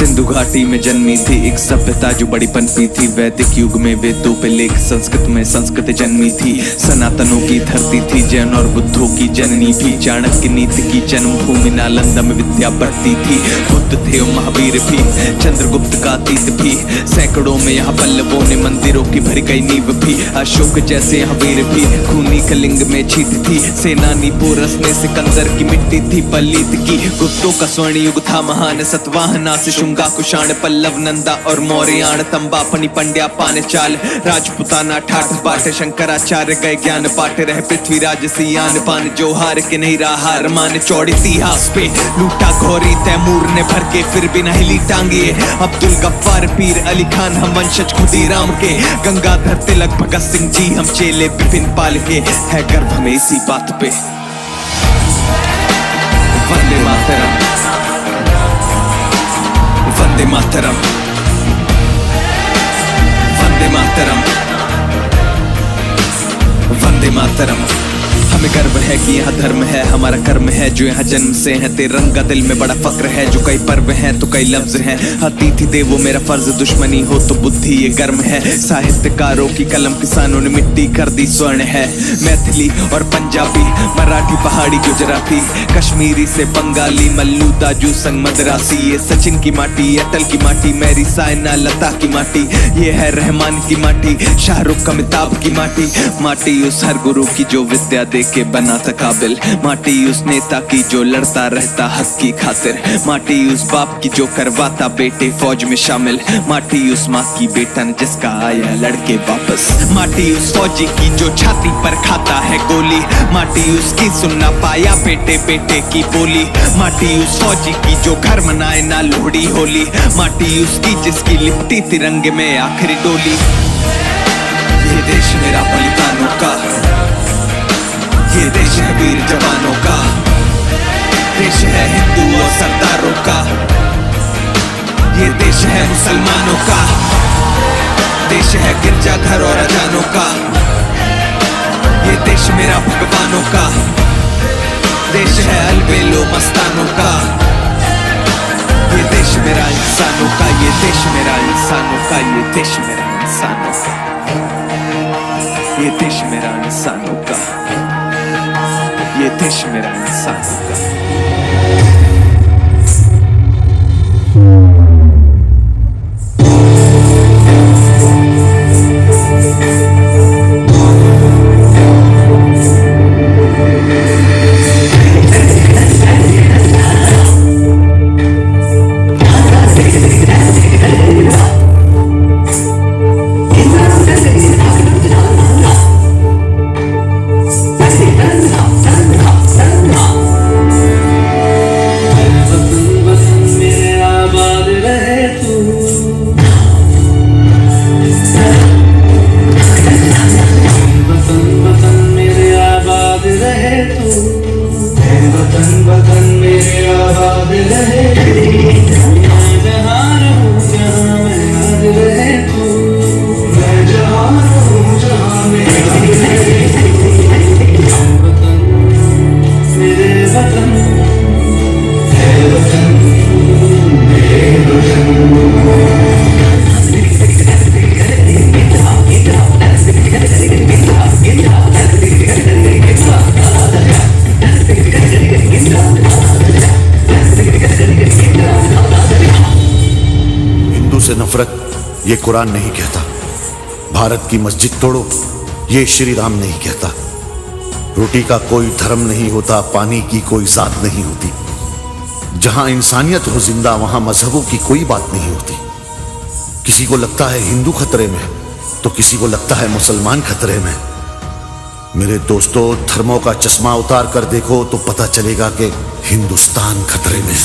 सिंधु घाटी में जन्मी थी एक सभ्यता जो बड़ी पनपी थी। वैदिक युग में वेदों पे लेख, संस्कृत में संस्कृत जन्मी थी। सनातनों की धरती थी, जैन और बुद्धों की जननी भी। चाणक्य नीति की जन्मभूमि नालंदा में विद्या बढ़ती थी। बुद्ध थे और महावीर भी, चंद्रगुप्त का अतीत भी। सैकड़ों में यहाँ पल्लवों ने मंदिरों की भरी गई नींव भी। अशोक जैसे यहाँ वीर भी, खूनी कलिंग में जीत थी। सेनानी पोरस ने सिकंदर की मिट्टी थी पलीत की। गुप्तों का स्वर्ण युग था महान, सतवाहना से शुंगा कुषाण, पल्लव नंदा और मौर्याण। तंबा पनी पंड्या पाने चाल, राजपुताना ठाठ बाट। शंकराचार्य गए ज्ञान पाटे, रहे पृथ्वीराज सियान पान। जो हार के नहीं रहा हार मान, चौड़ी इतिहास पे लूटा घोरी तैमूर ने भर के, फिर भी नहीं हिली टांगे। अब्दुल गफ्फार पीर अली खान हम वंशज खुदीराम के। गंगाधर तिलक भगत सिंह जी हम चेले बिपिन पाल के। है गर्व हमें इसी बात पे। वंदे मातरम, वंदे मातरम, वंदे मातरम, वंदे मातरम। हमें गर्व है कि यहाँ धर्म है, हमारा कर्म है जो यहाँ जन्म से है। तिरंगा दिल में बड़ा फक्र है, जो कई पर्व हैं तो कई लफ्ज हैं। अतिथि देवो मेरा फर्ज, दुश्मनी हो तो बुद्धि ये गर्म है। साहित्यकारों की कलम किसानों ने मिट्टी कर दी स्वर्ण है। मैथिली और पंजाबी, मराठी, पहाड़ी, गुजराती, कश्मीरी से बंगाली, मल्लू, दाजू, संग, मद्रासी। ये सचिन की माटी, अटल की माटी, मेरी साइना, लता की माटी। ये है रहमान की माटी, शाहरुख, अमिताभ की माटी। माटी उस हर गुरु की जो विद्या दे के बनाता काबिल। माटी उस नेता की जो लड़ता रहता हक की खातिर। माटी उस बाप की जो करवाता बेटे फौज में शामिल। माटी उस माँ की बेटा ने जिसका आया लड़के वापस। माटी उस फौजी की जो छाती पर खाता है गोली। माटी उसकी सुनना पाया बेटे बेटे की बोली। माटी उस फौजी की जो घर मनाए ना लोहड़ी होली। माटी उसकी जिसकी लिपटी तिरंगे में आखिरी डोली। ये देश मेरा बलिदानों का, ये देश है वीर जवानों का। देश है हिंदू और सरदारों का, ये देश है मुसलमानों का। देश है गिरजाघर और अजानों का, ये देश मेरा भगवानों का। देश है अलबेलो मस्तानों का, ये देश मेरा इंसानों का। ये देश मेरा इंसानों का, ये देश मेरा इंसानों का। ये देश मेरा इंसानों का, ये देश मेरा इंसानों का। नफरत ये कुरान नहीं कहता। भारत की मस्जिद तोड़ो ये श्री राम नहीं कहता। रोटी का कोई धर्म नहीं होता, पानी की कोई जात नहीं होती। जहां इंसानियत हो जिंदा वहां मजहबों की कोई बात नहीं होती। किसी को लगता है हिंदू खतरे में तो किसी को लगता है मुसलमान खतरे में। मेरे दोस्तों, धर्मों का चश्मा उतार कर देखो तो पता चलेगा कि हिंदुस्तान खतरे में।